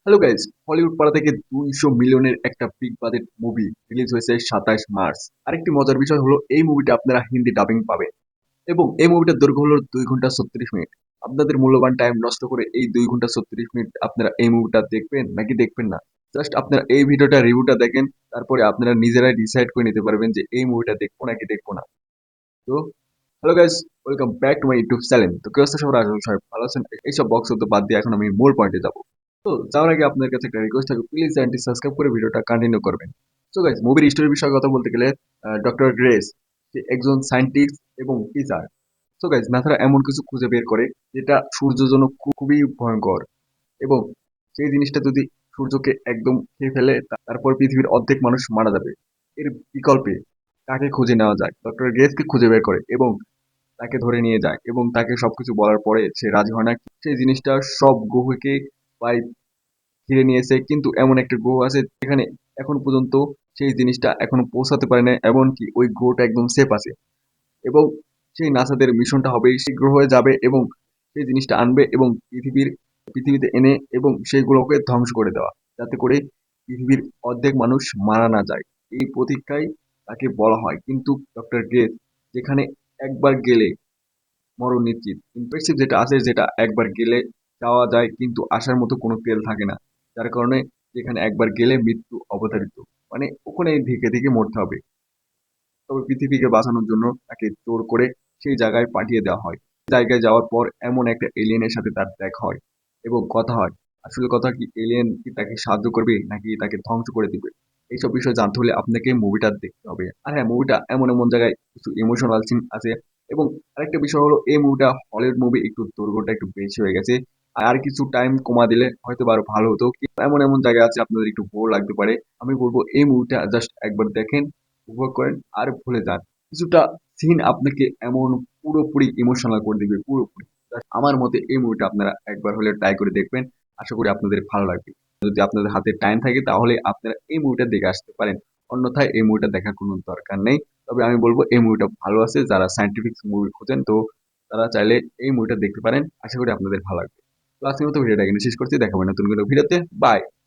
Hello guys, Hollywood পাড়া থেকে 200 মিলিয়নের একটা বিগ বাজেট মুভি রিলিজ হয়েছে 27 মার্চ। আরেকটি মজার বিষয় হলো এই মুভিটা আপনারা হিন্দি ডাবিং পাবেন এবং এই মুভিটার দৈর্ঘ্য হলো 2 ঘন্টা 36 মিনিট। আপনাদের মূল্যবান টাইম নষ্ট করে এই 2 ঘন্টা 36 মিনিট আপনারা এই মুভিটা দেখবেন নাকি দেখবেন না? জাস্ট আপনারা এই ভিডিওটা রিভিউটা দেখেন, তারপরে আপনারা নিজেরাই ডিসাইড করে নিতে পারবেন যে এই মুভিটা দেখবো নাকি দেখবো না। তো hello guys, welcome back to my YouTube channel. তো কি অবস্থা সবার? আশা করি সবাই ভালো আছেন। এইসব বক্স তো বাদ দিয়ে এখন আমি মূল পয়েন্টে যাবো। তো যাওয়ার আগে আপনার কাছে একটা রিকোয়েস্ট থাকবে, প্লিজ চ্যানেলটি সাবস্ক্রাইব করে ভিডিওটা কন্টিনিউ করবেন। সো গাইস, মুভির স্টোরির বিষয়ে কথা বলতে গেলে ডক্টর গ্রেস সে একজন সায়েন্টিস্ট এবং টিচার। সো গাইস, নাসারা এমন কিছু খুঁজে বের করে যেটা সূর্যের জন্য খুবই ভয়ঙ্কর এবং সেই জিনিসটা যদি সূর্যকে একদম খেয়ে ফেলে তারপর পৃথিবীর অর্ধেক মানুষ মারা যাবে। এর বিকল্পে কাকে খুঁজে নেওয়া যায়? ডক্টর গ্রেসকে খুঁজে বের করে এবং তাকে ধরে নিয়ে যায় এবং তাকে সবকিছু বলার পরে সে রাজি হয় না। সেই জিনিসটা সব গ্রহকে প্রায় ঘিরে নিয়েছে, কিন্তু এমন একটা গ্রহ আছে যেখানে এখন পর্যন্ত সেই জিনিসটা এখনো পৌঁছাতে পারে না, এমনকি ওই গ্রহটা একদম সেফ আছে। এবং সেই নাসাদের মিশনটা হবে সেই গ্রহে যাবে এবং সেই জিনিসটা আনবে এবং পৃথিবীতে এনে এবং সেইগুলোকে ধ্বংস করে দেওয়া, যাতে করে পৃথিবীর অর্ধেক মানুষ মারা না যায়। এই প্রতীক্ষায় তাকে বলা হয়, কিন্তু ডক্টর গ্রেস যেখানে একবার গেলে মরণ নিশ্চিত। ইমপ্রেসিভ যেটা আছে, যেটা একবার গেলে যাওয়া যায় কিন্তু আসার মতো কোনো তেল থাকে না, যার কারণে যেখানে একবার গেলে মৃত্যু অবধারিত, মানে ওখানে ধীকে ধীকে মরতে হবে। তবে পৃথিবীকে বাঁচানোর জন্য তাকে জোর করে সেই জায়গায় পাঠিয়ে দেওয়া হয়। জায়গায় যাওয়ার পর এমন একটা এলিয়েনের সাথে তার দেখা হয় এবং কথা হয়। আসলে কথা কি, এলিয়েন কি তাকে সাহায্য করবে নাকি তাকে ধ্বংস করে দিবে? এইসব বিষয়ে জানতে হলে আপনাকে মুভিটা দেখতে হবে। আর হ্যাঁ, মুভিটা এমন এমন জায়গায় কিছু ইমোশনাল সিন আছে এবং আরেকটা বিষয় হলো এই মুভিটা হলিউড মুভি, একটু দৈর্ঘ্যটা একটু বেশি হয়ে গেছে। আর কিছু টাইম কমা দিলে হয়তো আরো ভালো হতো, কিন্তু এমন এমন জায়গা আছে আপনাদের একটু বোর লাগতে পারে। আমি বলবো এই মুভিটা জাস্ট একবার দেখেন, উপভোগ করেন আর ভুলে যান। কিছুটা সিন আপনাকে এমন পুরোপুরি ইমোশনাল করে দিবে পুরোপুরি। Just আমার মতে এই মুভিটা আপনারা একবার হলে ট্রাই করে দেখবেন। আশা করি আপনাদের ভালো লাগবে। যদি আপনাদের হাতে টাইম থাকে তাহলে আপনারা এই মুভিটা দেখে আসতে পারেন, অন্যথায় এই মুভিটা দেখার কোনো দরকার নেই। তবে আমি বলবো এই মুভিটা ভালো আছে, যারা সায়েন্টিফিক মুভি খোঁজেন তো তারা চাইলে এই মুভিটা দেখতে পারেন। আশা করি আপনাদের ভালো লাগবে। তো আজকের মতো ভিডিওটা এখানে শেষ করছি, দেখাবেন নতুন কোনো ভিডিওতে। বাই।